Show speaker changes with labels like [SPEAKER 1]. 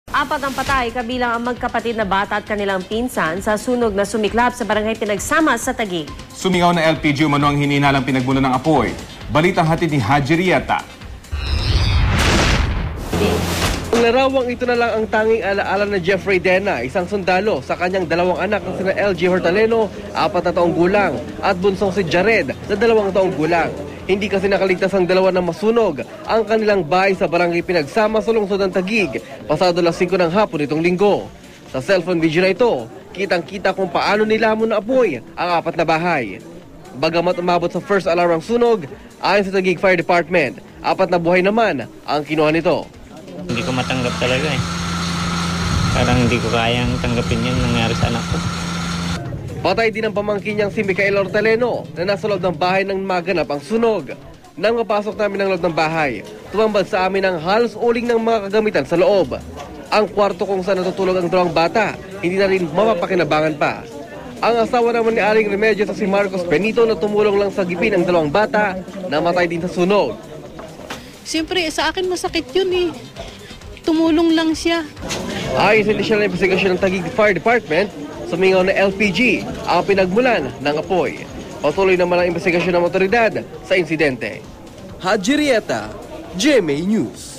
[SPEAKER 1] Apat ang patay kabilang ang magkapatid na bata at kanilang pinsan sa sunog na sumiklab sa barangay Pinagsama sa Taguig.
[SPEAKER 2] Sumingaw na LPG umano ang hininalang pinagmulan ng apoy. Balitang hatid ni Haji Rieta.
[SPEAKER 3] Ang larawang ito na lang ang tanging alaala na Jeffrey Dena, isang sundalo sa kanyang dalawang anak na sina LG Hortaleno, 4 na taong gulang, at bunsong si Jared na 2 taong gulang. Hindi kasi nakaligtas ang dalawa na masunog ang kanilang bahay sa barangay Pinagsama sa lungsod ng Taguig, pasado alas 5 ng hapon itong linggo. Sa cellphone video na ito, kitang-kita kung paano nilamon na apoy ang 4 na bahay. Bagamat umabot sa first alarm ang sunog, ayon sa Taguig Fire Department, 4 na buhay naman ang kinuha nito.
[SPEAKER 4] Hindi ko matanggap talaga eh. Parang hindi ko kayang tanggapin yung nangyari sa anak ko.
[SPEAKER 3] Patay din ang pamangkin niyang si Micael Hortaleno na nasa loob ng bahay nang maganap ang sunog. Nang mapasok namin ang loob ng bahay, tumambad sa amin ang halos uling ng mga kagamitan sa loob. Ang kwarto kung saan natutulog ang 2 bata, hindi na rin mapapakinabangan pa. Ang asawa naman ni Aling Remedios sa si Marcos Benito na tumulong lang sa gipin ng 2 bata na matay din sa sunog.
[SPEAKER 5] Siyempre, sa akin masakit yun eh. Tumulong lang siya.
[SPEAKER 3] Ayon sa inisyal na investigasyon ng Taguig Fire Department, sumingaw na LPG ang pinagmulan ng apoy. Patuloy naman ang investigasyon ng otoridad sa insidente. Haji Rieta, GMA News.